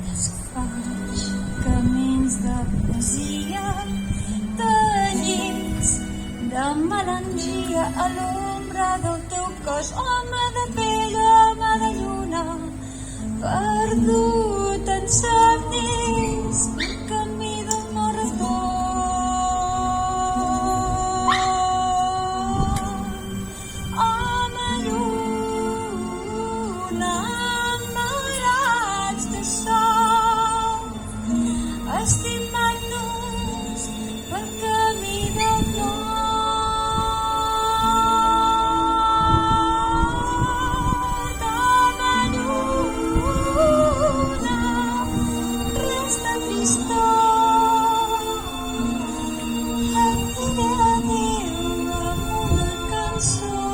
Desfaig camins de poesia, tallits de melangia a l'ombra del teu cos, home de pell, home de lluna, perdut en somnis, camí del no-retorn. Home lluna, amarats de sol, estimant-nos pel camí del nord. Home lluna, res de tristor, et diré adéu amb una cançó.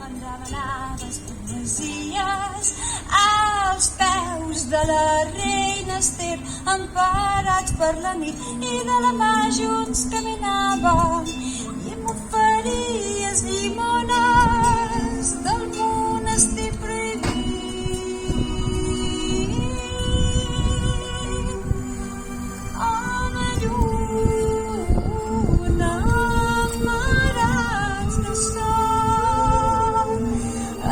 Enravenades poesies als peus de la reina Ester, emparats per la nit, i de la mà junts caminàvem i m'oferies llimones del monestir prohibit. Home lluna, amarats de sol,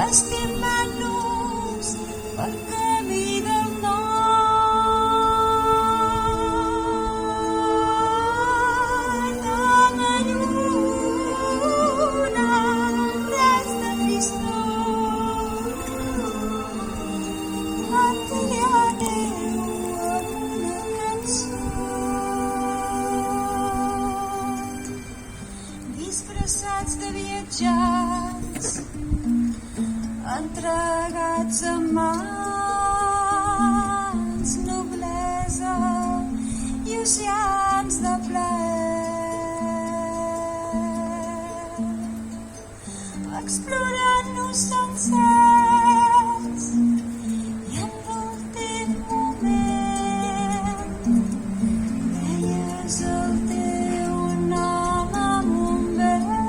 estimant-nos pel camí del nord. Home lluna, res de tristor, et diré adéu amb una cançó. Disfressats de viatjats, entregats a mans, noblesa i oceans de plaer, explorant-nos sencers, i en l'últim moment deies el teu nom amb un vers.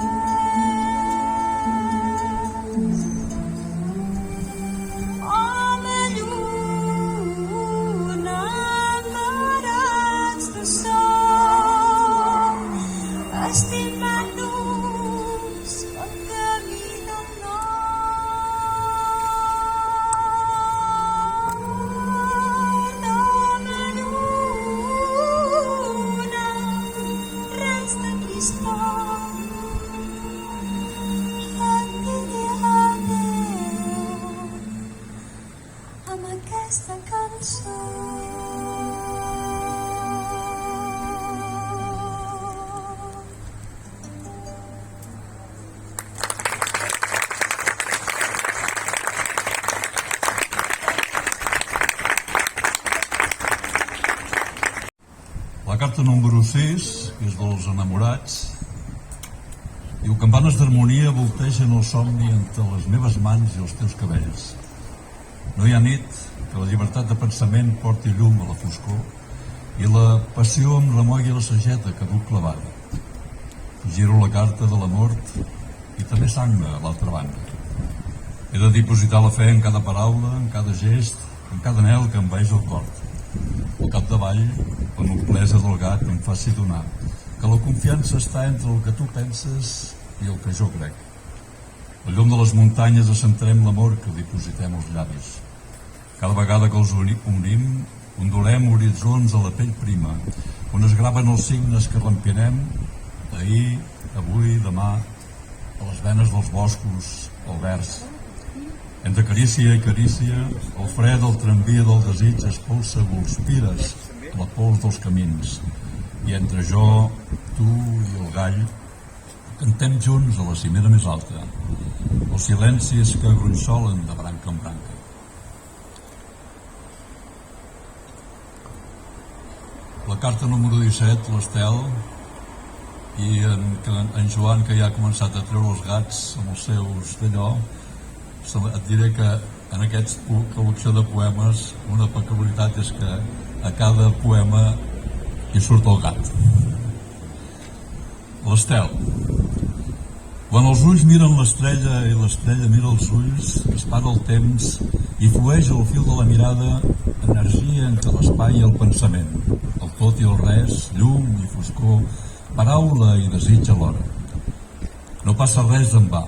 Home lluna, amarats de sol, estimant-nos pel camí del nord. Home lluna, res de tristor, et diré adéu amb aquesta cançó. La carta número 6, que és dels enamorats, diu: campanes d'harmonia voltegen el somni entre les meves mans i els teus cabells. No hi ha nit que la llibertat de pensament porti llum a la foscor i la passió em remogui la sageta que duc clavada. Giro la carta de la mort i també sangra a l'altra banda. He de dipositar la fe en cada paraula, en cada gest, en cada anhel que envaeix el cor. Al capdavall, la noblesa del gat em faci donar que la confiança està entre el que tu penses i el que jo crec. La llum de les muntanyes assentarem l'amor que dipositem als llavis. Cada vegada que els unim, ondulem horitzons a la pell prima, on es graven els signes que rempirem ahir, avui, demà, a les venes dels boscos, al vers. Entre carícia i carícia, el fre del tramvia del desig espolsa volspires la pols dels camins. I entre jo, tu i el gall, cantem junts a la cimera més alta, els silencis que gronxolen de branca en branca. La carta número 17, l'Estel, i en Joan, que ja ha començat a treure els gats amb els seus d'allò, et diré que en aquesta col·lecció de poemes una peculiaritat és que a cada poema hi surt el gat. L'Estel. Quan els ulls miren l'estrella i l'estrella mira els ulls, es para el temps i flueix al fil de la mirada energia entre l'espai i el pensament, el tot i el res, llum i foscor, paraula i desig alhora. No passa res en va.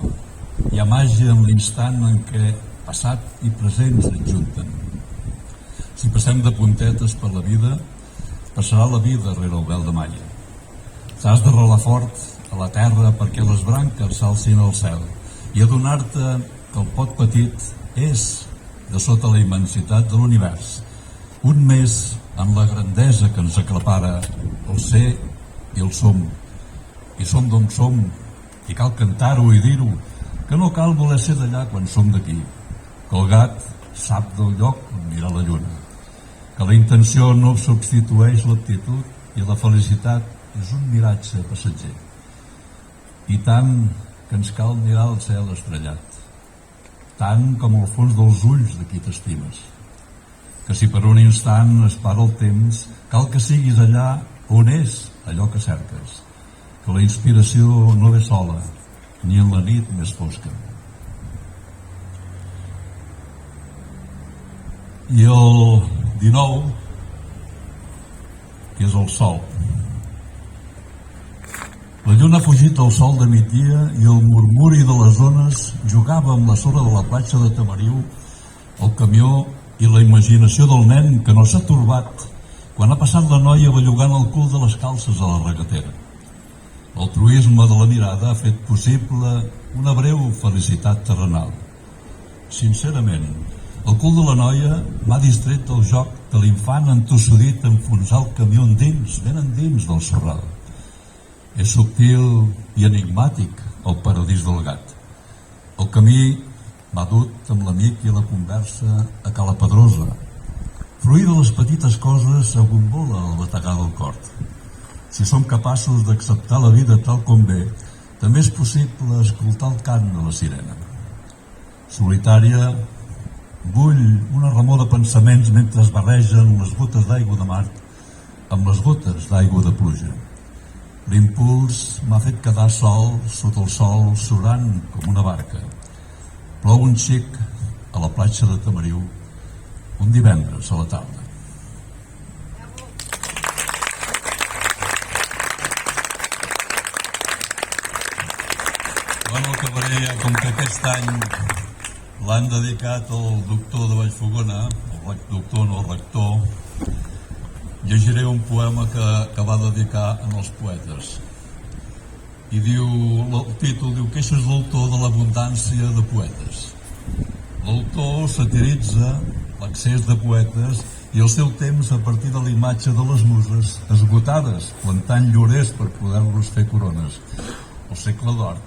Hi ha màgia en l'instant en què passat i present s'adjunten. Si passem de puntetes per la vida, passarà la vida rere el vel de malla. T'has de relar fort a la terra perquè les branques s'alcin al cel i adonar-te que el pot petit és, de sota la immensitat de l'univers, un més en la grandesa que ens aclapara el ser i el som. I som d'on som, i cal cantar-ho i dir-ho, que no cal voler ser d'allà quan som d'aquí, que el gat sap del lloc on mira la lluna, que la intenció no substitueix l'aptitud i la felicitat és un miratge passatger. I tant que ens cal mirar el cel estrellat, tant com al fons dels ulls de qui t'estimes, que si per un instant es para el temps, cal que siguis allà on és allò que cerques, que la inspiració no ve sola, ni en la nit més fosca. I el 19, que és el sol. La lluna ha fugit del sol de migdia i el murmuri de les ones jugava amb la sorra de la platja de Tamariu, el camió i la imaginació del nen que no s'ha torbat quan ha passat la noia bellugant el cul de les calces a la regatera. L'altruisme de la mirada ha fet possible una breu felicitat terrenal. Sincerament, el cul de la noia m'ha distret del joc de l'infant entossudit a enfonsar el camió endins, ben endins del sorral. És subtil i enigmàtic el paradís del gat. El camí m'ha dut amb l'amic i la conversa a Cala Pedrosa. Fruir de les petites coses agombola el bategar del cor. Si som capaços d'acceptar la vida tal com ve, també és possible escoltar el cant de la sirena. Solitària, bull una remor de pensaments mentre es barregen les gotes d'aigua de mar amb les gotes d'aigua de pluja. L'impuls m'ha fet quedar sol sota el sol surant com una barca. Plou un xic a la platja de Tamariu un divendres a la tarda. Bueno, acabaré, com que aquest any l'han dedicat al doctor de Vallfogona, el doctor no el rector, llegiré un poema que va dedicar als poetes. I diu, el títol diu Queixes l'autor de l'abundància de poetes. L'autor satiritza l'accés de poetes i el seu temps a partir de la imatge de les muses esgotades, plantant llorers per poder-los fer corones. El segle d'or,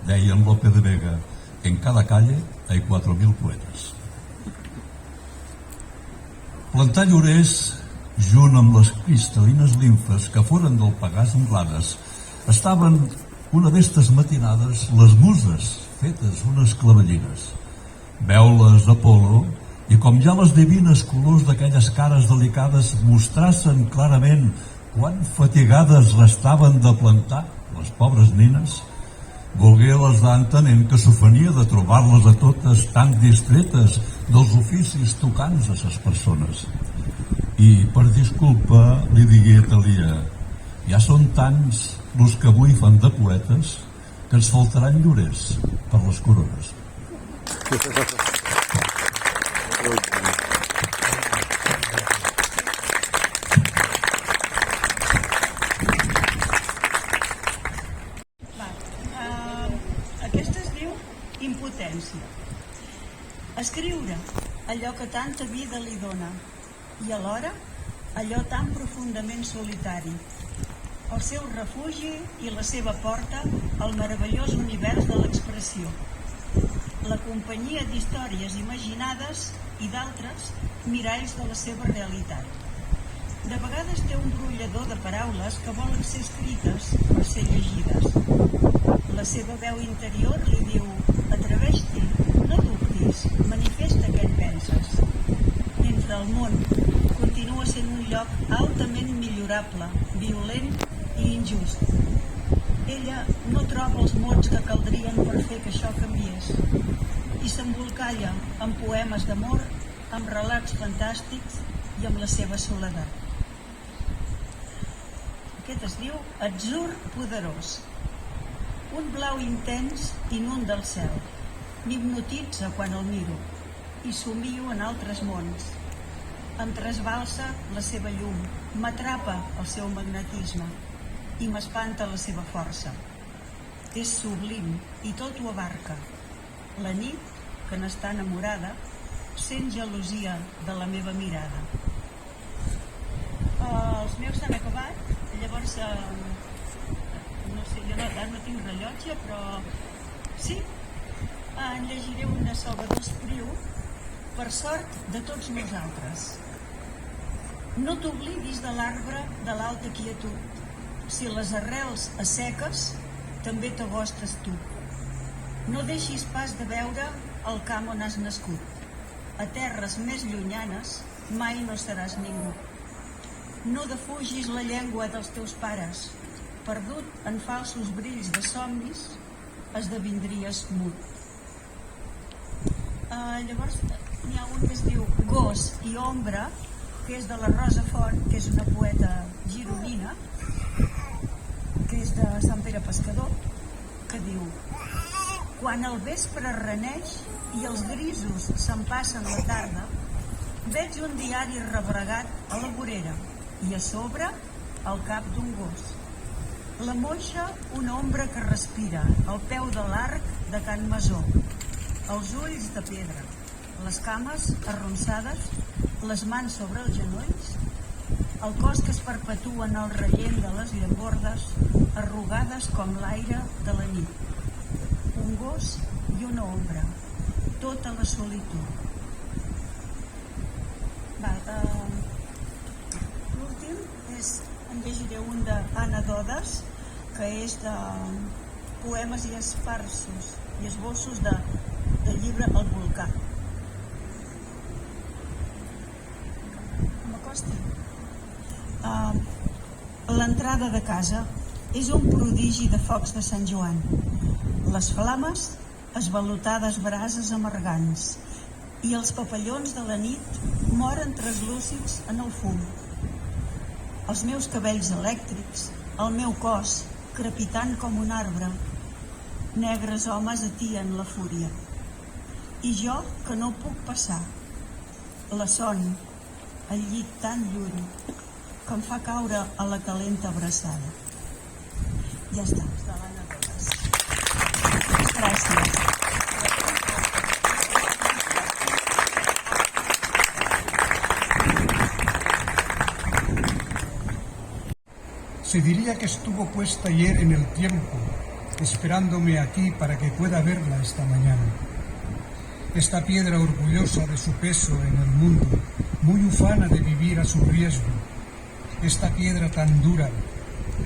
deia en Lope de Vega, en cada calle hay 4.000 poetes. Plantar llorers junt amb les cristal·lines limfes que foren del Pegàs anglades, estaven una d'estes matinades les muses fetes unes clavellines. Veu-les Apol·lo i com ja les divines colors d'aquelles cares delicades mostrassen clarament quan fatigades restaven de plantar les pobres nines, volgué les dar entenent que s'ofenia de trobar-les a totes tan distretes dels oficis tocants a ses persones. I, per disculpa, li digué a Talia, ja són tants los que avui fan de poetes que ens faltaran llorers per les corones. Aquesta es diu impotència. Escriure allò que tanta vida li dona i alhora allò tan profundament solitari, el seu refugi i la seva porta al meravellós univers de l'expressió, la companyia d'històries imaginades i d'altres miralls de la seva realitat. De vegades té un brollador de paraules que volen ser escrites per ser llegides. La seva veu interior li diu: atreveix-t'hi, no dubtis, manifesta implacable, violent i injust. Ella no troba els mots que caldrien per fer que això canviés i s'embolcalla amb poemes d'amor, amb relats fantàstics i amb la seva soledat. Aquest es diu Atzur poderós. Un blau intens inunda el cel. M'hipnotitza quan el miro i somio en altres mons. Em trasbalsa la seva llum, m'atrapa el seu magnetisme i m'espanta la seva força. És sublim i tot ho abarca. La nit, que n'està enamorada, sent gelosia de la meva mirada. Els meus s'han acabat, llavors, no sé, jo no tinc rellotge, però sí, en llegiré un de Salvador Espriu, per sort de tots nosaltres. No t'oblidis de l'arbre de l'alta quietud. Si les arrels asseques, també t'agostes tu. No deixis pas de veure el camp on has nascut. A terres més llunyanes mai no seràs ningú. No defugis la llengua dels teus pares. Perdut en falsos brills de somnis, esdevindries mut. Llavors, n'hi ha un que es diu Gos i ombra, que és de la Rosa Font, que és una poeta gironina, que és de Sant Pere Pescador, que diu: quan el vespre reneix i els grisos s'empassen la tarda, veig un diari rebregat a la vorera i a sobre el cap d'un gos. La moixa una ombra que respira al peu de l'arc de Can Masó, els ulls de pedra, les cames arronsades, les mans sobre els genolls, el cos que es perpetua en el rellent de les llambordes, arrugades com l'aire de la nit. Un gos i una ombra, tota la solitud. L'últim en llegiré un d'Anna Dodes, que és de poemes i esparsos i esbossos del llibre El volcà. L'entrada de casa és un prodigi de focs de Sant Joan. Les flames, esvalotades brases amargants, i els papallons de la nit moren traslúcids en el fum. Els meus cabells elèctrics, el meu cos, crepitant com un arbre, negres homes atien la fúria. I jo, que no puc passar, la son, el llit tan lluny, que em fa caure a la calenta abraçada. Ja està, de l'Anna Dodes. Gràcies. Se diría que estuvo puesta ayer en el tiempo, esperándome aquí para que pueda verla esta mañana. Esta piedra orgullosa de su peso en el mundo, muy ufana de vivir a su riesgo. Esta piedra tan dura,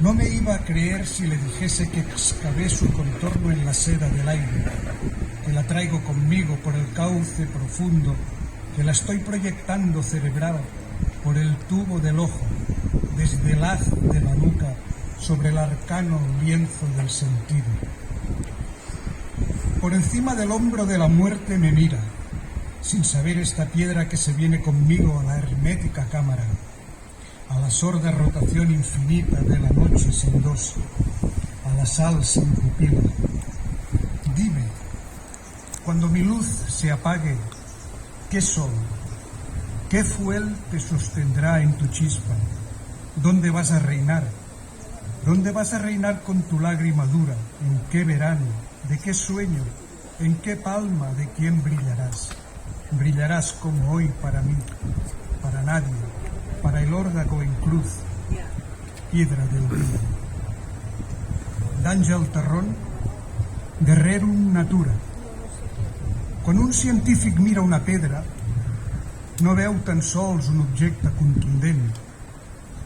no me iba a creer si le dijese que excavé su contorno en la seda del aire, que la traigo conmigo por el cauce profundo, que la estoy proyectando cerebral por el tubo del ojo, desde el haz de la nuca sobre el arcano lienzo del sentido. Por encima del hombro de la muerte me mira, sin saber esta piedra que se viene conmigo a la hermética cámara, a la sorda rotación infinita de la noche sin dos, a la sal sin pupila. Dime, cuando mi luz se apague, ¿qué sol, qué fuel te sostendrá en tu chispa? ¿Dónde vas a reinar? ¿Dónde vas a reinar con tu lágrima dura? ¿En qué verano? ¿De qué sueño? ¿En qué palma de quién brillarás? Brillarás como hoy para mí, para nadie, para el órdago en cruz, piedra del día. D'Àngel Tarrón, Guerrerum Natura. Quan un científic mira una pedra, no veu tan sols un objecte contundent,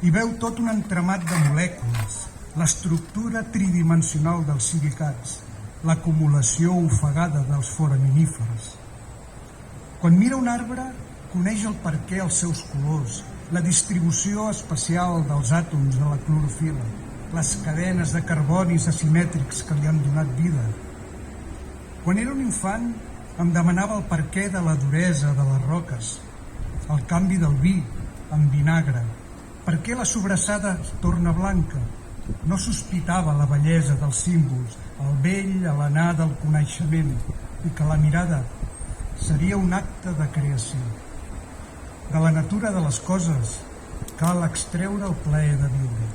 i veu tot un entramat de molècules, l'estructura tridimensional dels silicats, l'acumulació ofegada dels foraminífers. Quan mira un arbre, coneix el perquè els seus colors, la distribució espacial dels àtoms de la clorofil·la, les cadenes de carbonis asimètrics que li han donat vida. Quan era un infant em demanava el perquè de la duresa de les roques, el canvi del vi en vinagre, per què la sobrassada es torna blanca. No sospitava la bellesa dels símbols, el vell alenar del coneixement, i que la mirada seria un acte de creació. De la natura de les coses cal extreure el plaer de viure.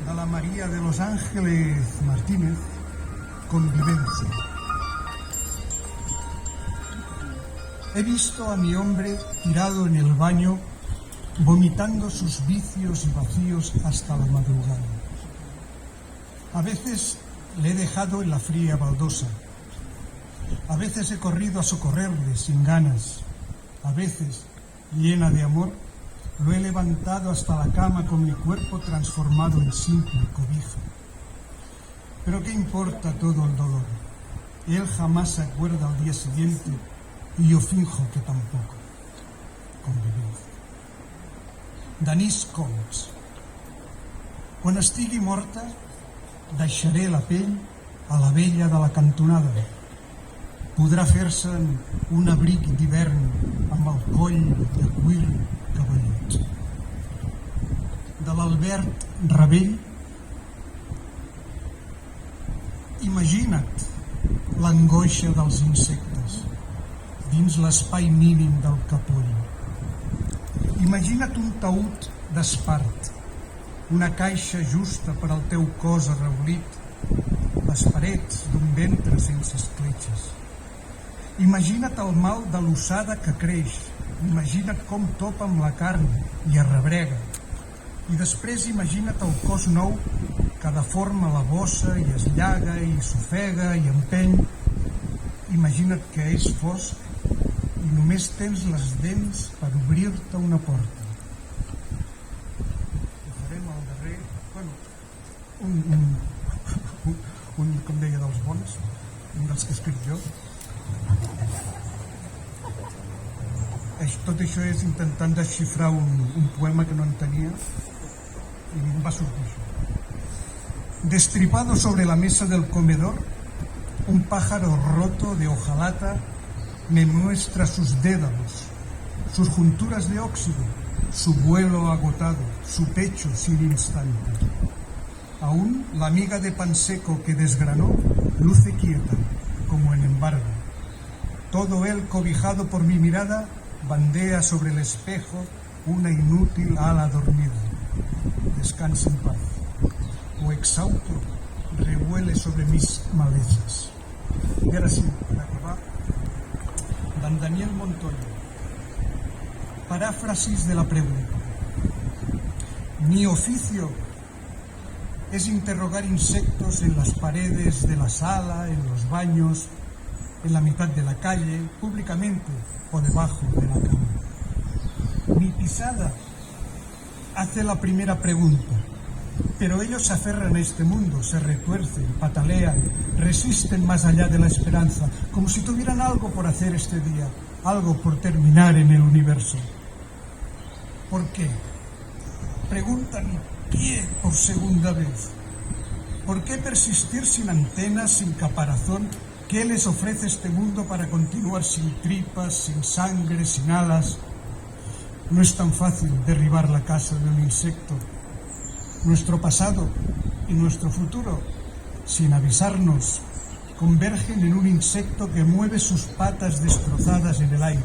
De la María de Los Ángeles Martínez, Convivencia. He visto a mi hombre tirado en el baño, vomitando sus vicios y vacíos hasta la madrugada. A veces le he dejado en la fría baldosa. A veces he corrido a socorrerle sin ganas. A veces, llena de amor, lo he levantado hasta la cama con mi cuerpo transformado en simple cobija. Pero ¿qué importa todo el dolor? Él jamás se acuerda al día siguiente y yo finjo que tampoco. Convivencia. Denise Coates. Quan estigui morta, deixaré la pell a la vella de la cantonada. Podrà fer-se un abric d'hivern amb el coll de cuir cavallut. De l'Albert Rabell. Imagina't l'angoixa dels insectes dins l'espai mínim del capoll. Imagina't un taüt d'espart, una caixa justa per al teu cos arraulit, les parets d'un ventre sense escletxes. Imagina't el mal de l'ossada que creix, imagina't com topa amb la carn i arrebrega, i després imagina't el cos nou que deforma la bossa i es llaga i s'ofega i empeny. Imagina't que és fosc i només tens les dents per obrir-te una porta. Ho farem al darrer, un com deia, dels bons, un dels que he escrit jo. Tot això és intentant desxifrar un poema que no entenia i em va sortir això. Destripado sobre la mesa del comedor, un pájaro roto de hojalata me muestra sus dédalos, sus junturas de óxido, su vuelo agotado, su pecho sin instante. Aún la miga de pan seco que desgranó luce quieta, como en embargo. Todo él, cobijado por mi mirada, bandea sobre el espejo una inútil ala dormida. Descansa en paz. O exhausto revuele sobre mis malezas. Y ahora sí, para acabar, Dan Daniel Montoya. Paráfrasis de la pregunta. Mi oficio es interrogar insectos en las paredes de la sala, en los baños, en la mitad de la calle, públicamente o debajo de la cama. Mi pisada hace la primera pregunta, pero ellos se aferran a este mundo, se retuercen, patalean, resisten más allá de la esperanza, como si tuvieran algo por hacer este día, algo por terminar en el universo. ¿Por qué? Pregunta mi pie por segunda vez. ¿Por qué persistir sin antenas, sin caparazón? ¿Qué les ofrece este mundo para continuar sin tripas, sin sangre, sin alas? No es tan fácil derribar la casa de un insecto. Nuestro pasado y nuestro futuro, sin avisarnos, convergen en un insecto que mueve sus patas destrozadas en el aire.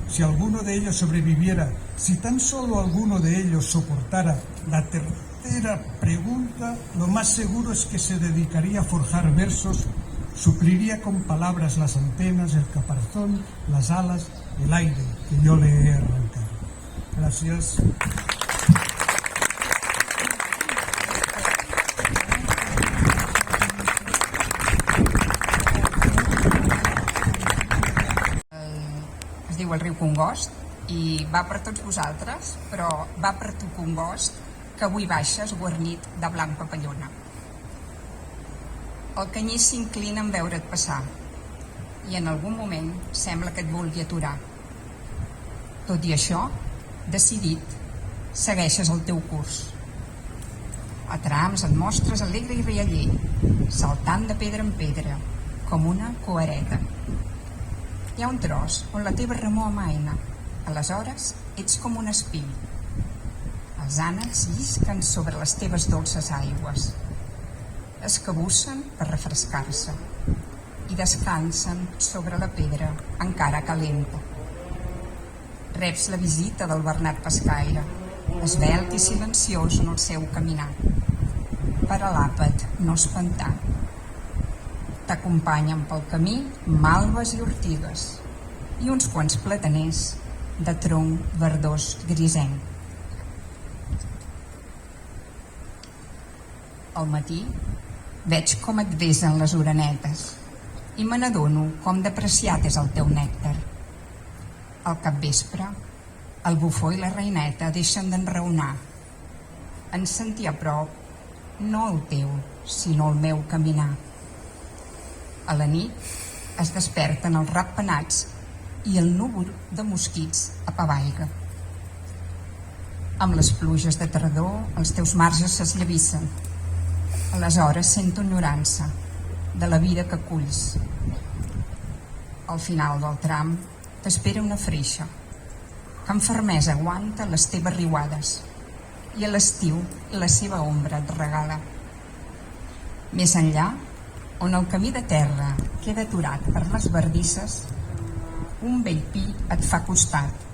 Si alguno de ellos sobreviviera, si tan solo alguno de ellos soportara la tercera pregunta, lo más seguro es que se dedicaría a forjar versos, supliría con palabras las antenas, el caparazón, las alas, el aire que yo le he arrancado. Gracias. Es diu el riu Congost i va per tots vosaltres, però va per tu, Congost, que avui baixes guarnit de blanc papallona. El canyís s'inclina en veure't passar i en algun moment sembla que et vulgui aturar. Tot i això, decidit, segueixes el teu curs. A trams et mostres alegre i rialler, saltant de pedra en pedra, com una coereta. Hi ha un tros on la teva remor amaina, aleshores ets com un espill. Els ànecs llisquen sobre les teves dolces aigües. Es cabussen per refrescar-se i descansen sobre la pedra encara calenta. Reps la visita del Bernat Pescaire, esvelt i silenciós en el seu caminar, per a l'àpat no espantar. T'acompanyen pel camí malves i ortigues i uns quants plataners de tronc verdós grisenc. Al matí veig com et besen les orenetes i me n'adono com depreciat és el teu nèctar. Al capvespre, el bufó i la reineta deixen d'enraonar. En sentir a prop, no el teu, sinó el meu caminar. A la nit es desperten els ratpenats i el núvol de mosquits apavaiga. Amb les pluges de tardor, els teus marges s'eslavissen. Aleshores sento enyorança de la vida que culls. Al final del tram t'espera una freixa que amb fermesa aguanta les teves riuades i a l'estiu la seva ombra et regala. Més enllà, on el camí de terra queda aturat per les bardisses, un vell pi et fa costat.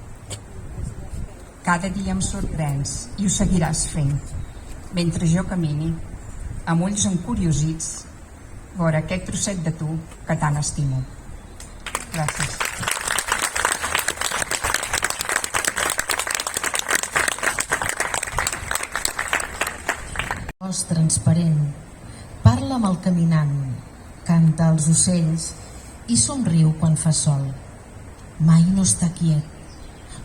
Cada dia em sorprens i ho seguiràs fent, mentre jo camini, amb ulls encuriosits, vora aquest trosset de tu que tant estimo. Gràcies. Cos transparent, parla amb el caminant, canta als ocells i somriu quan fa sol. Mai no està quiet,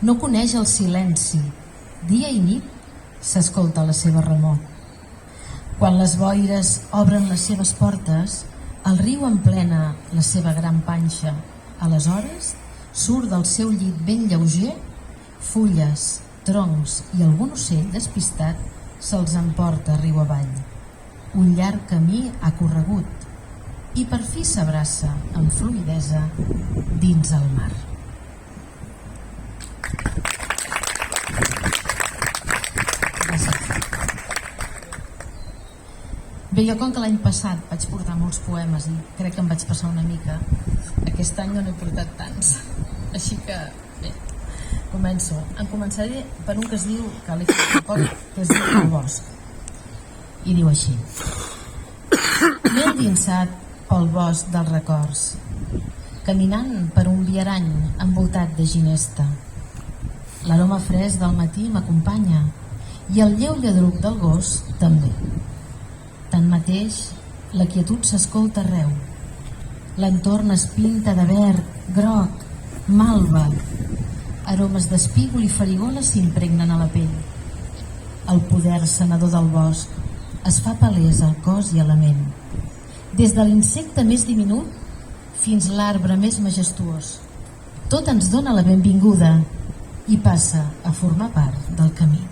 no coneix el silenci, dia i nit s'escolta la seva remor. Quan les boires obren les seves portes, el riu emplena la seva gran panxa. Aleshores surt del seu llit ben lleuger, fulles, troncs i algun ocell despistat se'ls emporta riu avall. Un llarg camí ha corregut i per fi s'abraça amb fluïdesa dins el mar. Bé, jo com que l'any passat vaig portar molts poemes i crec que em vaig passar una mica, aquest any no n'he portat tants, així que bé, començo. Em començaré per un que es diu, que l'he fet fa poc, que es diu El bosc, i diu així: m'he endinsat pel bosc dels records, caminant per un viarany envoltat de ginesta. L'aroma fresc del matí m'acompanya i el lleu lladruc del gos també. Tanmateix, la quietud s'escolta arreu. L'entorn es pinta de verd, groc, malva. Aromes d'espígol i farigola s'impregnen a la pell. El poder sanador del bosc es fa palès al cos i a la ment. Des de l'insecte més diminut fins l'arbre més majestuós. Tot ens dona la benvinguda i passa a formar part del camí.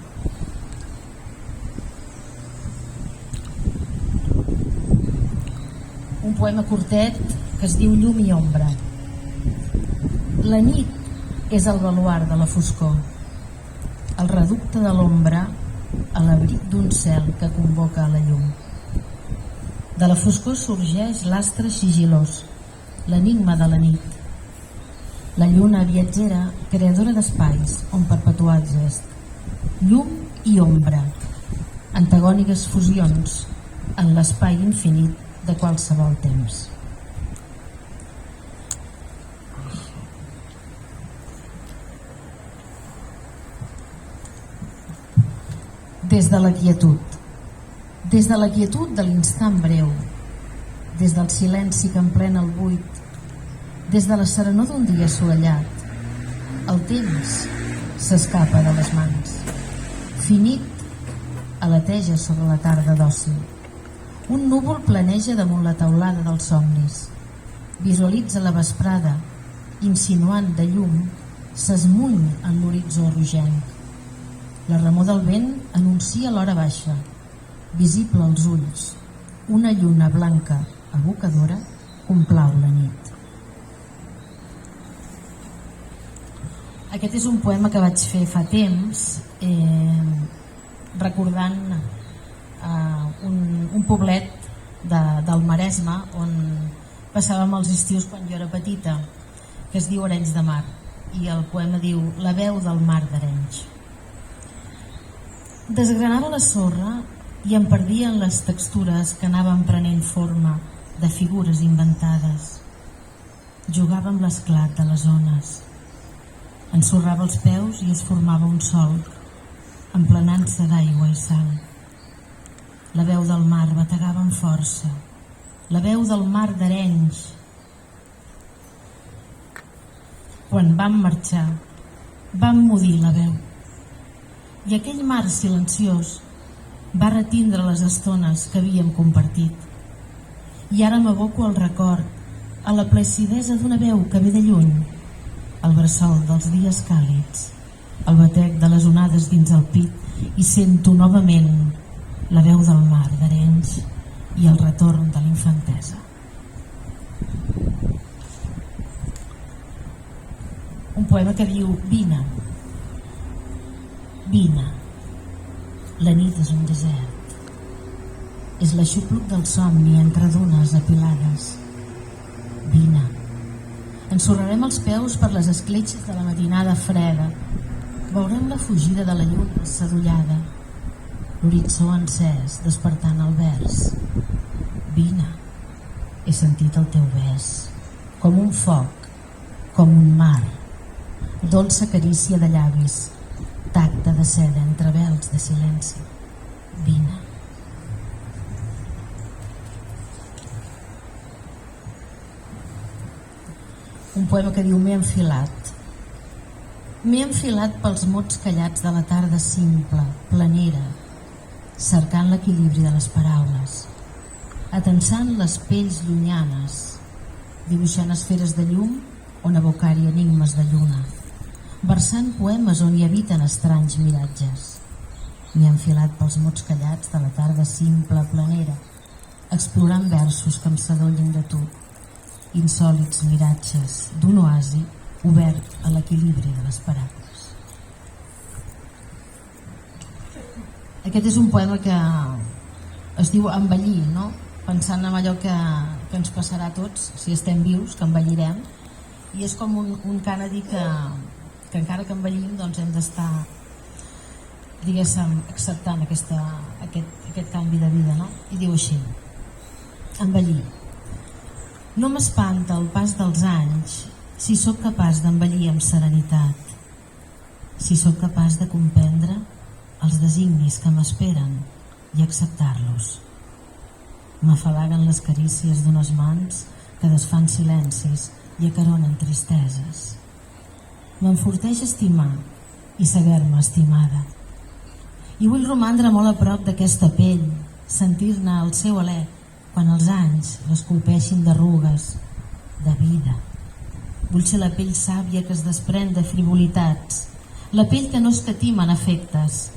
Un poema curtet que es diu Llum i ombra. La nit és el baluard de la foscor, el reducte de l'ombra a l'abric d'un cel que convoca a la llum. De la foscor sorgeix l'astre sigilós, l'enigma de la nit. La lluna viatgera, creadora d'espais on perpetuar el gest. Llum i ombra, antagòniques fusions en l'espai infinit de qualsevol temps. Des de la quietud, des de la quietud de l'instant breu, des del silenci que emplena el buit, des de la serenor d'un dia assolellat, el temps s'escapa de les mans. Finit aleteja sobre la tarda d'oci. Un núvol planeja damunt la teulada dels somnis. Visualitza la vesprada, insinuant de llum s'esmuny en l'horitzó rogenc. La remor del vent anuncia l'hora baixa, visible als ulls. Una lluna blanca evocadora complau la nit. Aquest és un poema que vaig fer fa temps, recordant un poblet del Maresme on passàvem els estius quan jo era petita, que es diu Arenys de Mar, i el poema diu La veu del mar d'Arenys. Desgranava la sorra i em perdia en les textures que anaven prenent forma de figures inventades. Jugava amb l'esclat de les ones. Ensorrava els peus i es formava un solc, emplenant-se d'aigua i sang. La veu del mar bategava amb força. La veu del mar d'Arenys. Quan vam marxar, vam mudir la veu. I aquell mar silenciós va retindre les estones que havíem compartit. I ara m'aboco al record, a la placidesa d'una veu que ve de lluny, el bressol dels dies càlids, el batec de les onades dins el pit, i sento novament la veu del mar d'Arenys i el retorn de l'infantesa. Un poema que diu Vine. Vine. La nit és un desert. És l'aixopluc del somni entre dunes apilades. Vine. Ensorrarem els peus per les escletxes de la matinada freda. Veurem la fugida de la lluna assadollada. L'horitzó encès despertant el vers. Vine. He sentit el teu bes. Com un foc, com un mar. Dolça carícia de llavis. Tacte de seda entre vels de silenci. Vine. Un poema que diu M'he enfilat. M'he enfilat pels mots callats de la tarda simple, planera, cercant l'equilibri de les paraules, atensant les pells llunyanes, dibuixant esferes de llum on abocar-hi enigmes de lluna, versant poemes on hi habiten estranys miratges. M'he enfilat pels mots callats de la tarda simple, planera, explorant versos que em sadollin de tu, insòlits miratges d'un oasi obert a l'equilibri de les paraules. Aquest és un poema que es diu Envellir, no? Pensant en allò que ens passarà a tots si estem vius, que envellirem, i és com un canadi que encara que envellim doncs hem d'estar, diguéssim, acceptant aquest canvi de vida, no? I diu així: envellir. No m'espanta el pas dels anys si sóc capaç d'envellir amb serenitat, si sóc capaç de comprendre els designis que m'esperen i acceptar-los. M'afalaguen les carícies d'unes mans que desfan silencis i acaronen tristeses. M'enforteix estimar i saber-me estimada. I vull romandre molt a prop d'aquesta pell, sentir-ne el seu alè quan els anys l'esculpeixin d'arrugues, de vida. Vull ser la pell sàvia que es desprèn de frivolitats, la pell que no escatima en efectes,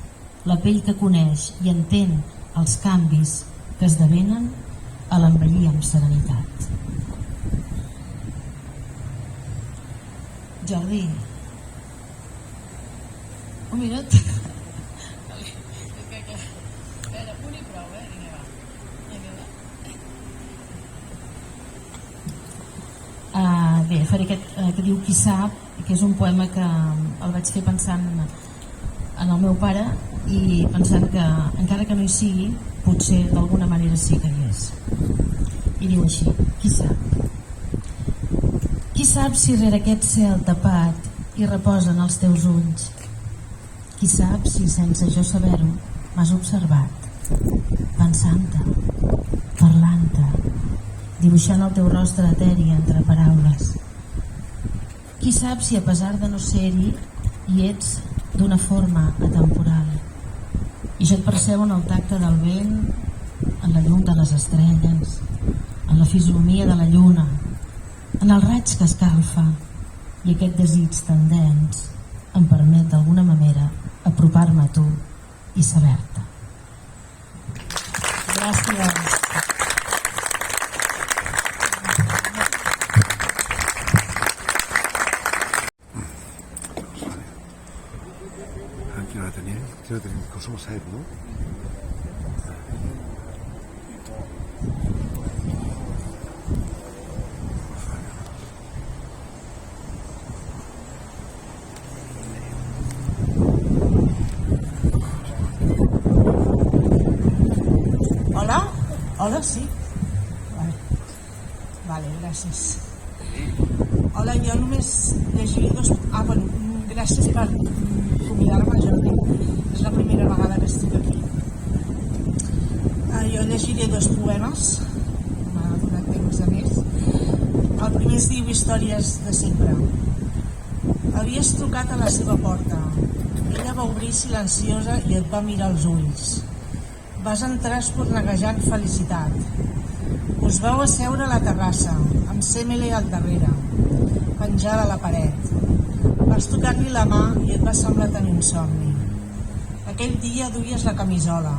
la pell que coneix i entén els canvis que esdevenen a l'envellir amb serenitat. Jordi, un minut. Bé, faré aquest que diu Qui sap, que és un poema que el vaig fer pensant en el meu pare i pensant que encara que no hi sigui, potser d'alguna manera sí que hi és. I diu així: Qui sap? Qui sap si rere aquest cel tapat hi reposen els teus ulls? Qui sap si sense jo saber-ho m'has observat, pensant-te, parlant-te, dibuixant el teu rostre eteri entre paraules? Qui sap si a pesar de no ser-hi hi ets d'una forma atemporal i jo et percebo en el tacte del vent, en la llum de les estrelles, en la fisonomia de la lluna, en el raig que escalfa, i aquest desig tan dens em permet d'alguna manera apropar-me a tu i saber-te. Gràcies. Aquí la tenim, que som 7, no? Hola? Hola, sí. Vale, gràcies. Hola, jo només llegiré dos... bueno, gràcies per convidar-me, Jordi. És la primera vegada que estic aquí. Jo llegiré dos poemes, m'ha donat temps de més. El primer es diu Històries de sempre. Havies trucat a la seva porta. Ella va obrir silenciosa i et va mirar als ulls. Vas entrar espurneguejant felicitat. Us vau asseure a la terrassa, amb Semele al darrere, penjada a la paret. Vas tocar-li la mà i et va semblar tenir un somni. Aquell dia duies la camisola,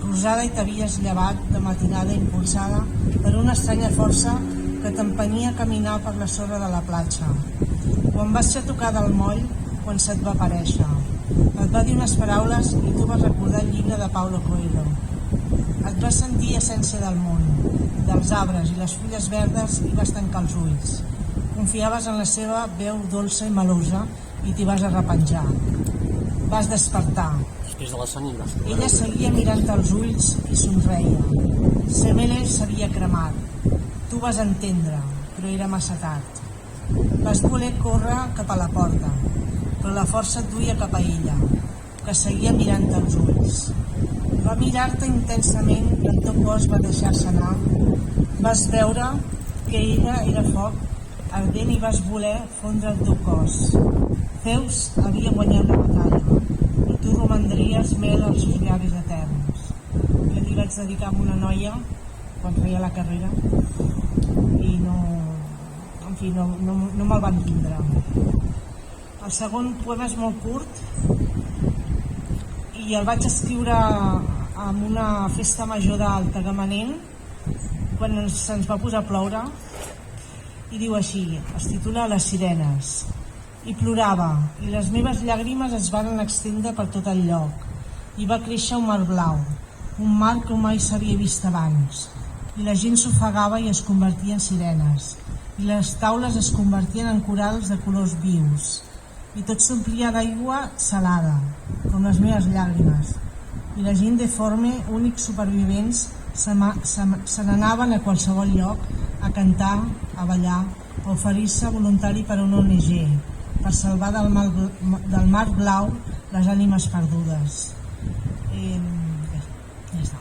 rosada, i t'havies llevat de matinada impulsada per una estranya força que t'empenia a caminar per la sorra de la platja. Quan vas ser tocada al moll, quan se't va aparèixer. Et va dir unes paraules i tu vas recordar el llibre de Paulo Coelho. Et vas sentir essència del món, dels arbres i les fulles verdes, i vas tancar els ulls. Confiaves en la seva veu dolça i melosa i t'hi vas arrepenjar. Vas despertar. Ella seguia mirant als ulls i somreia. Semele s'havia cremat. Tu vas entendre, però era massa tard. Vas voler córrer cap a la porta, però la força et duia cap a ella, que seguia mirant als ulls. Va mirar-te intensament i el teu cos va deixar-se anar. Vas veure que ella era foc ardent i vas voler fondre el teu cos. Zeus havia guanyat la batalla i tu romandries mel als seus llavis eterns. Jo li vaig dedicar a una noia quan feia la carrera i no me'l van tindre. El segon poema és molt curt i el vaig escriure en una festa major del Tagamanent quan se'ns va posar a ploure, i diu així, es titula Les sirenes. I plorava, i les meves llàgrimes es van estendre per tot el lloc, i va créixer un mar blau, un mar que mai s'havia vist abans, i la gent s'ofegava i es convertia en sirenes, i les taules es convertien en corals de colors vius, i tot s'omplia d'aigua salada, com les meves llàgrimes, i la gent deforme, únics supervivents, se n'anaven a qualsevol lloc a cantar, a ballar, a oferir-se voluntari per a una ONG, per salvar del mar blau les ànimes perdudes. Ja està.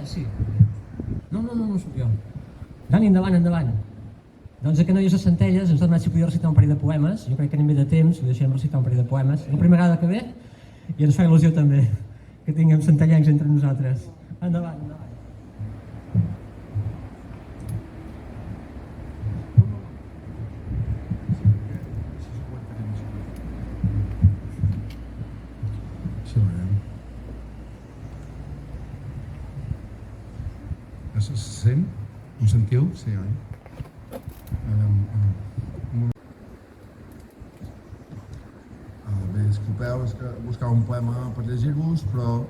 Sí. No soc jo. Dani, endavant. Doncs a que no hi ha Centelles ens ha donat si podia recitar un parell de poemes. Jo crec que anem bé de temps, ho deixem recitar un parell de poemes. La primera vegada que ve, i ens fa il·lusió també que tinguem centellencs entre nosaltres. Endavant. Se sent? Em sentiu? Sí, oi? Bé, disculpeu, és que buscava un poema per llegir-vos, però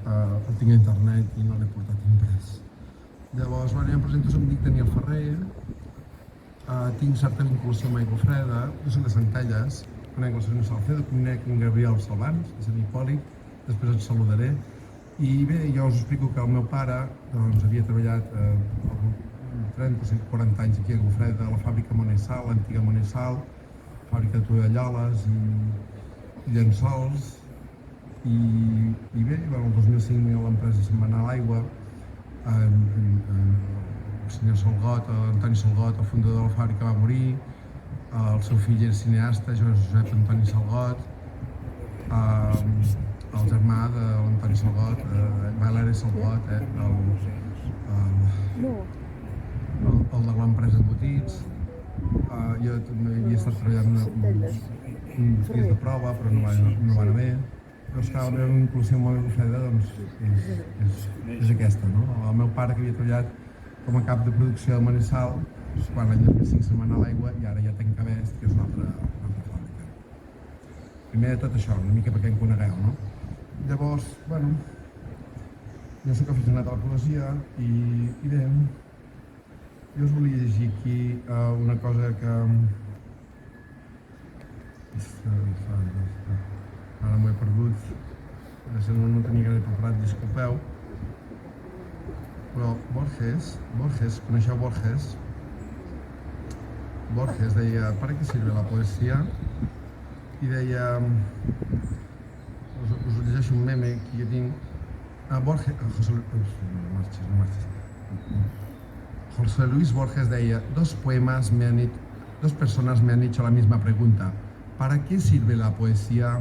el tinc a internet i no l'he portat imprès. Llavors, jo em presento, em dic Daniel Ferrer, tinc certa vinculació amb Aigua Freda, jo soc de Centelles, conec el senyor Salcedo, conec en Gabriel Salvans, el senyor Hipòlit, després ens saludaré. I bé, jo us explico que el meu pare havia treballat 30 o 40 anys aquí a Aigua Freda, a la fàbrica Monesal, l'antiga Monesal, fàbrica de tovalloles i llençols. I bé, el 2005 l'empresa se'n va anar a l'aigua, el senyor Salgot, Antoni Salgot, el fundador de la fàbrica, va morir, el seu fill era cineasta, Josep Antoni Salgot, el germà de l'Antoni Salgot, Valeri Salgot, el de l'empresa Embotits. Jo també havia estat treballant uns dies de prova, però no va anar bé. Però és que la meva vinculació amb l'Agrofreda doncs, és aquesta, no? El meu pare, que havia treballat com a cap de producció de Manissal, quan l'any 2005 se'n va anar a l'aigua, i ara ja té Cabest, que és una altra fàbrica. Primer de tot això, una mica perquè em conegueu, no? Llavors, bueno, jo soc aficionat a la poesia i bé, jo us volia llegir aquí una cosa que... Ara m'ho he perdut, no tenia gaire preparat, disculpeu. Però Borges, coneixeu Borges? Borges deia, ¿para qué sirve la poesía? I deia, us llegeixo un meme que jo tinc, José Luis Borges deia, dos personas me han hecho la misma pregunta, ¿para qué sirve la poesía?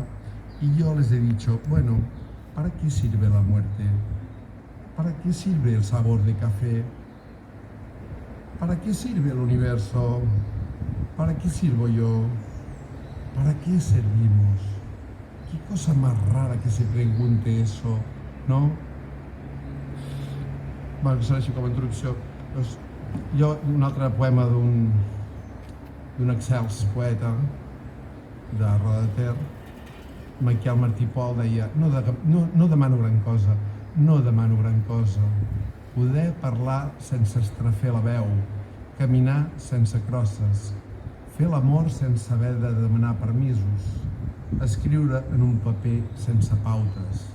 Y yo les he dicho, bueno, ¿para qué sirve la muerte? ¿Para qué sirve el sabor de café? ¿Para qué sirve el universo? ¿Para qué sirvo yo? ¿Para qué servimos? Qué cosa más rara que se pregunte eso, ¿no? Bueno, serà així com a introducció. Doncs, jo, un altre poema d'un excels poeta de Roda de Ter, Miquel Martí Pol, deia, no demano gran cosa, no demano gran cosa. Poder parlar sense estrafer la veu, caminar sense crosses, fer l'amor sense haver de demanar permisos, escriure en un paper sense pautes.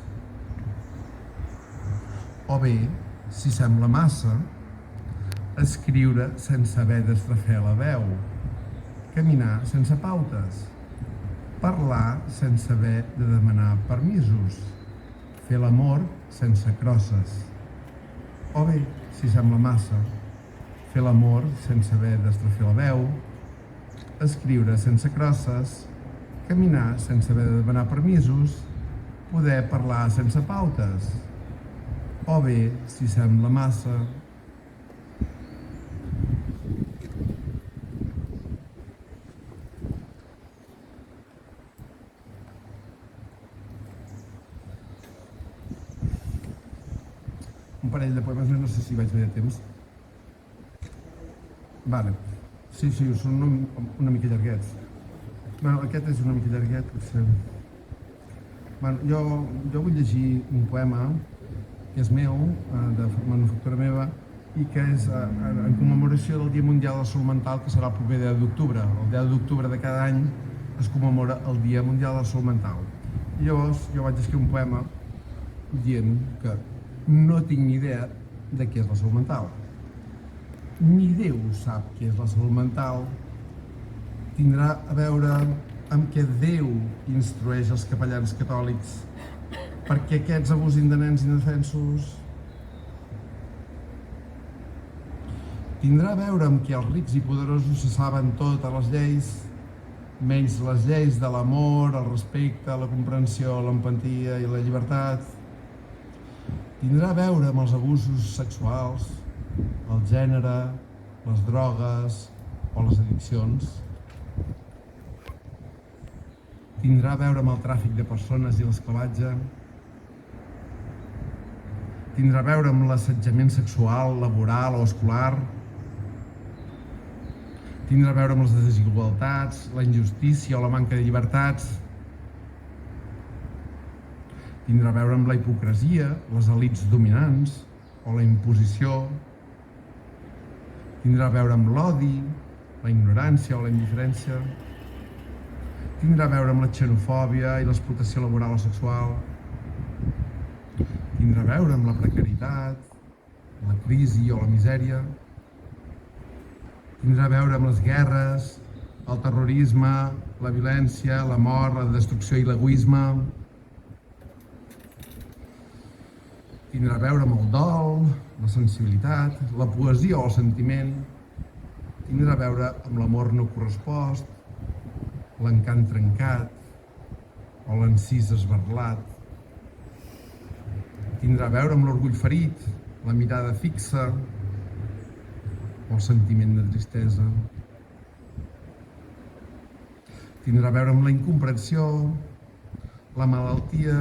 O bé, si sembla massa, escriure sense haver d'estrafer la veu, caminar sense pautes, parlar sense haver de demanar permisos, fer l'amor sense crosses. O bé, si sembla massa, fer l'amor sense haver d'estrafer la veu, escriure sense crosses, caminar sense haver de demanar permisos, poder parlar sense pautes. O bé, si sembla massa, un parell de poemes, no sé si vaig bé de temps. Vale. Sí, són una mica llarguets. Bueno, aquest és una mica llarguet, potser. Bueno, jo vull llegir un poema que és meu, de manufactura meva, i que és en commemoració del Dia Mundial de la Salut Mental, que serà el proper 10 d'octubre. El 10 d'octubre de cada any es commemora el Dia Mundial de la Salut Mental. I llavors jo vaig escriure un poema dient que no tinc ni idea de què és la salut mental. Ni Déu sap què és la salut mental. Tindrà a veure amb què Déu instrueix els capellans catòlics perquè aquests abusin de nens indefensos. Tindrà a veure amb què els rics i poderosos se saben totes les lleis, menys les lleis de l'amor, el respecte, la comprensió, l'empatia i la llibertat. Tindrà a veure amb els abusos sexuals, el gènere, les drogues o les addiccions. Tindrà a veure amb el tràfic de persones i l'esclavatge. Tindrà a veure amb l'assetjament sexual, laboral o escolar. Tindrà a veure amb les desigualtats, la injustícia o la manca de llibertats. Tindrà a veure amb la hipocresia, les elits dominants o la imposició. Tindrà a veure amb l'odi, la ignorància o la indiferència. Tindrà a veure amb la xenofòbia i l'explotació laboral o sexual. Tindrà a veure amb la precarietat, la crisi o la misèria. Tindrà a veure amb les guerres, el terrorisme, la violència, la mort, la destrucció i l'egoisme. Tindrà a veure amb el dol, la sensibilitat, la poesia o el sentiment. Tindrà a veure amb l'amor no correspost, l'encant trencat, o l'encís esberlat. Tindrà a veure amb l'orgull ferit, la mirada fixa o el sentiment de tristesa. Tindrà a veure amb la incomprensió, la malaltia,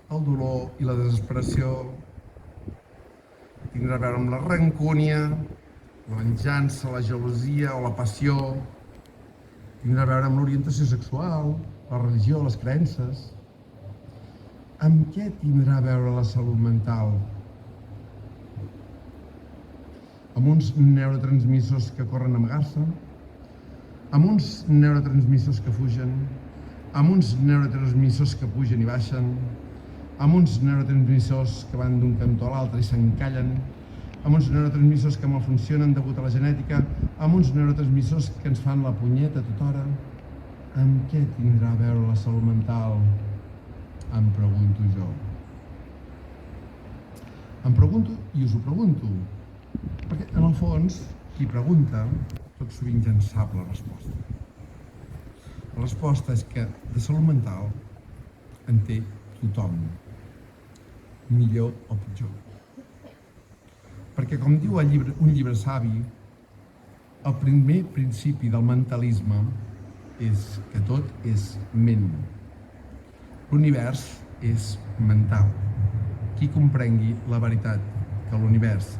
el dolor i la desesperació. Tindrà a veure amb la rancúnia, la venjança, la gelosia o la passió. Tindrà a veure amb l'orientació sexual, la religió, les creences. Amb què tindrà a veure la salut mental? Amb uns neurotransmissors que corren a amagar-se? Amb uns neurotransmissors que fugen? Amb uns neurotransmissors que pugen i baixen? Amb uns neurotransmissors que van d'un cantó a l'altre i s'encallen? Amb uns neurotransmissors que malfuncionen degut a la genètica? Amb uns neurotransmissors que ens fan la punyeta a tota hora? Amb què tindrà a veure la salut mental? Em pregunto jo. Em pregunto i us ho pregunto, perquè en el fons, qui pregunta, tot sovint ja en sap la resposta. La resposta és que de salut mental en té tothom, millor o pitjor. Perquè com diu un llibre savi, el primer principi del mentalisme és que tot és ment. L'univers és mental. Qui comprengui la veritat que l'univers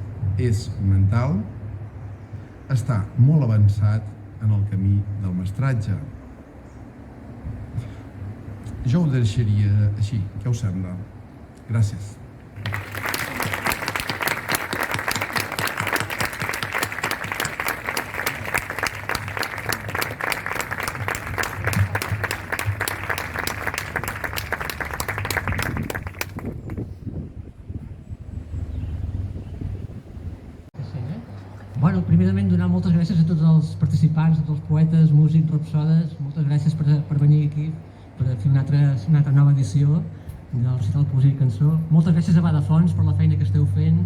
és mental està molt avançat en el camí del mestratge. Jo ho deixaria així, què us sembla? Gràcies. Bueno, primerament donar moltes gràcies a tots els participants, a tots els poetes, músics, rapsodes. Moltes gràcies per venir aquí, per fer una altra nova edició del recital de poesia i cançó. Moltes gràcies a Badafons per la feina que esteu fent,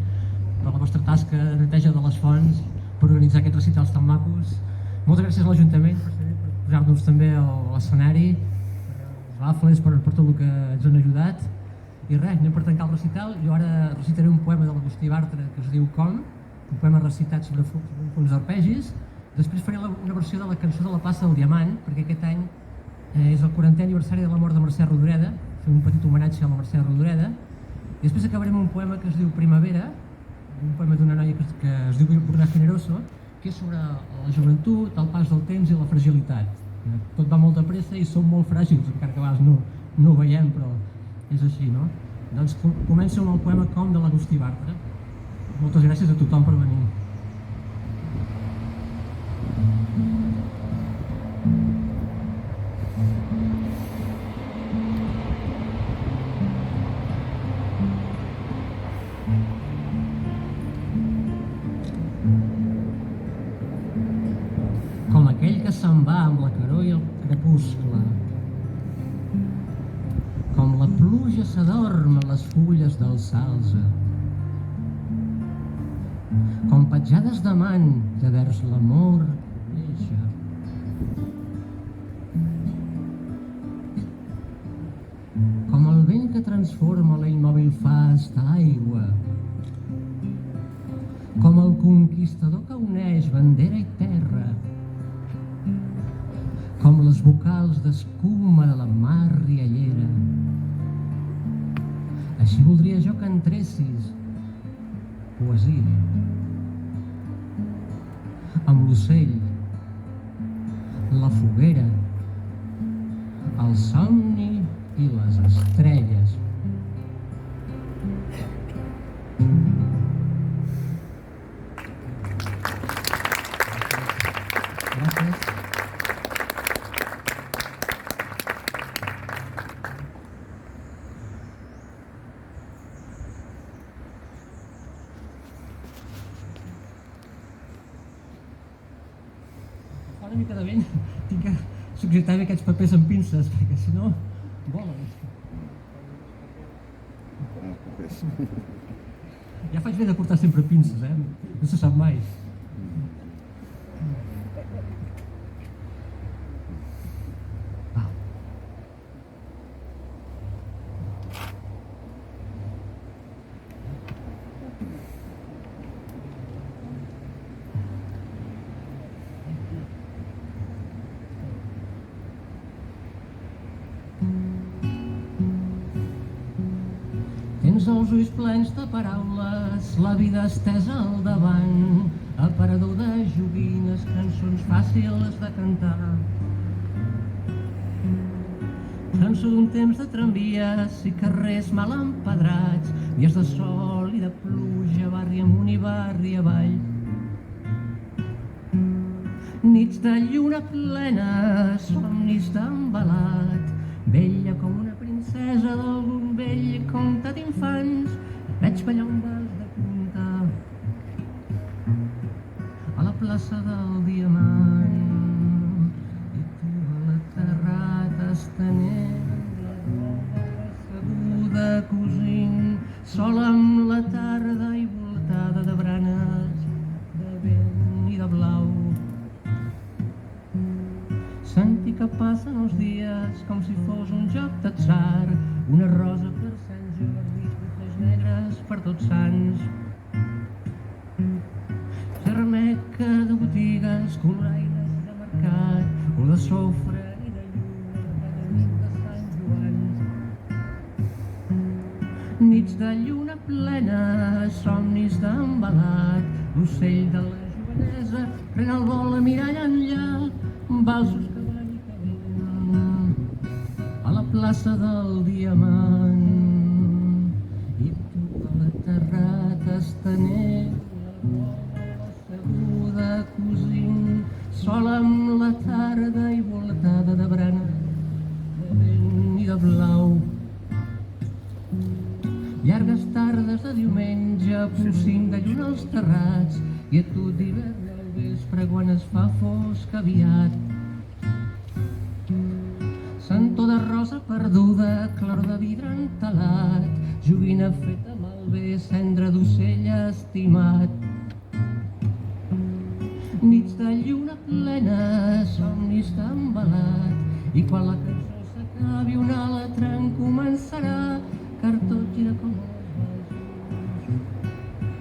per la vostra tasca de neteja de les fonts, per organitzar aquests recitals tan macos. Moltes gràcies a l'Ajuntament per posar-nos també a l'escenari, els bafles, per tot el que ens han ajudat. I res, anem per tancar el recital. Jo ara recitaré un poema de l'Agustí Bartra que es diu Com, un poema recitat sobre un fons d'arpegis. Després faré una versió de la cançó de la plaça del Diamant, perquè aquest any és el 40è aniversari de la mort de Mercè Rodoreda, fem un petit homenatge a la Mercè Rodoreda. I després acabarem un poema que es diu Primavera, un poema d'una noia que es diu Bruna Generoso, que és sobre la joventut, el pas del temps i la fragilitat. Tot va molt de pressa i som molt fràgils, encara que a vegades no ho veiem, però és així, no? Doncs començo amb el poema Com de l'Agustí Bartra. Moltes gràcies a tothom per venir. Com aquell que se'n va amb la caror i el crepuscle, com la pluja s'adorm a les fulles del salze, com petjades de man que vers l'amor neixa. Com el vent que transforma la immòbil fasta aigua, com el conquistador que uneix bandera i terra, com les vocals d'escuma de la mar riallera. Així voldria jo que entressis poesia, amb l'ocell, la foguera, el somni i les estrelles. Gràcies. Una mica de vent, tinc que subjectar aquests papers amb pinces, perquè si no, volen. Ja faig bé de portar sempre pinces, no se sap mai. Tens els ulls plens de paraules, la vida estesa al davant, aparador de joguines, cançons fàcils de cantar. Cançó d'un temps de tramvies i carrers mal empedrats, dies de sol i de pluja, barri amunt i barri avall. Nits de lluna plena, somnis d'embalat, vella com una princesa d'algun vell conte d'infants, et veig ballar un vals de punta a la plaça del Diamant. I tu a la terrata estenent la roba asseguda cosint, sola amb la tarda i voltada de branes, de vent i de blau. Sentir que passen els dies com si fos un joc d'atzar, una rosa per Sant Jordi, fruites negres per Tots Sants. Germeca de botigues, coloraines de mercat, o de sofre i de lluna, cada nit de Sant Joan. Nits de lluna plena, somnis d'embalat, l'ocell de la jovenesa pren el vol a mirar enllà, valsos que van i que venen a la plaça del Diamant. I tu a la terrata estenent la roba asseguda cosint, sola amb la tarda i voltada de branes, de vent i de blau. Llargues tardes de diumenge, polsim de lluna als terrats, i a tu d'hivern al vespre quan es fa fosc aviat. Sentor de rosa perduda, claror de vidre entelat, joguina feta malbé, cendra d'ocell estimat. Nits de lluna plena, somnis d'embalat, i quan la cançó s'acabi una altra en començarà, car tot gira com els valsos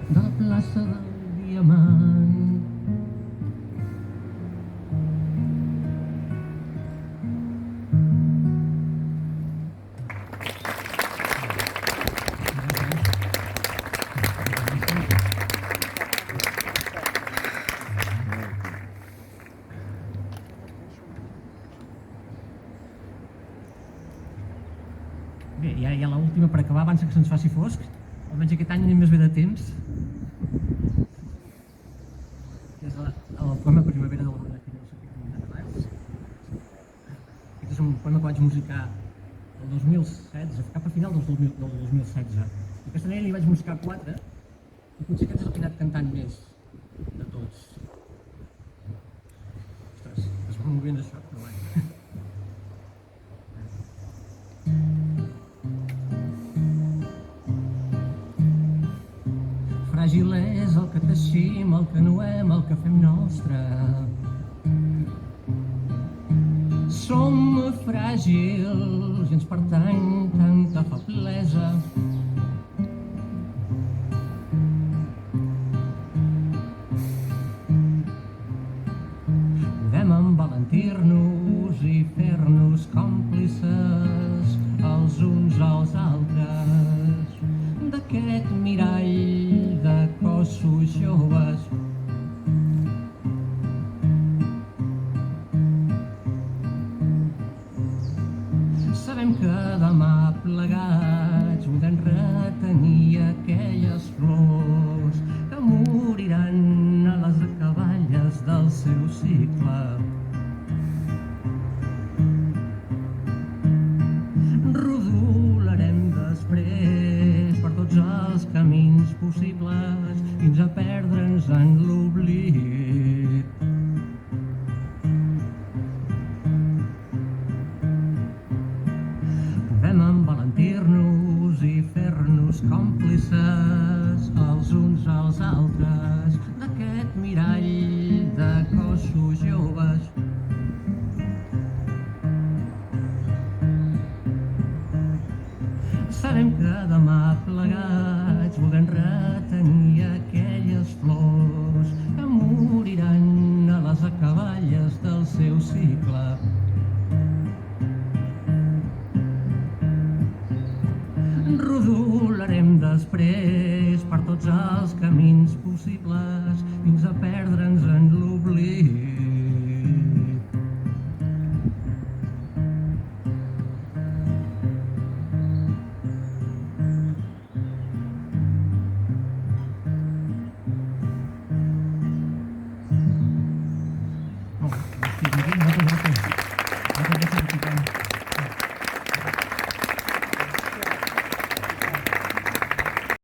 de la plaça del Diamant. Bé, ja l'última per acabar, abans que se'ns faci fosc. Almenys aquest any anem més bé de temps. És el poema Primavera del Bruna, que no sé què he comentat abans. Aquest és un poema que vaig musicar el 2016, cap a final del 2016. Aquesta nena li vaig musicar 4, i potser aquest és el que he anat cantant més de tots. Ostres, es va molt bé això, però bé. Fràgil és el que teixim, el que nuem, el que fem nostre. Som fràgils i ens pertany tanta feblesa. Podem envalentir-nos i fer-nos còmplices els uns als altres d'aquest mirall de cossos joves. Sabem que demà plegats podem retenir aquelles flors que moriran a les acaballes del seu cicle. Rodolarem després per tots els camins possibles fins a perdre'ns en l'oblit. Podem envalentir-nos i fer-nos còmplices els uns als altres d'aquest mirall de cossos joves. Sabem que demà plegats podem retenir aquelles flors que moriran a les acaballes del seu cicle. Rodolarem després per tots els camins possibles fins a perdre'ns en l'oblit. Oh.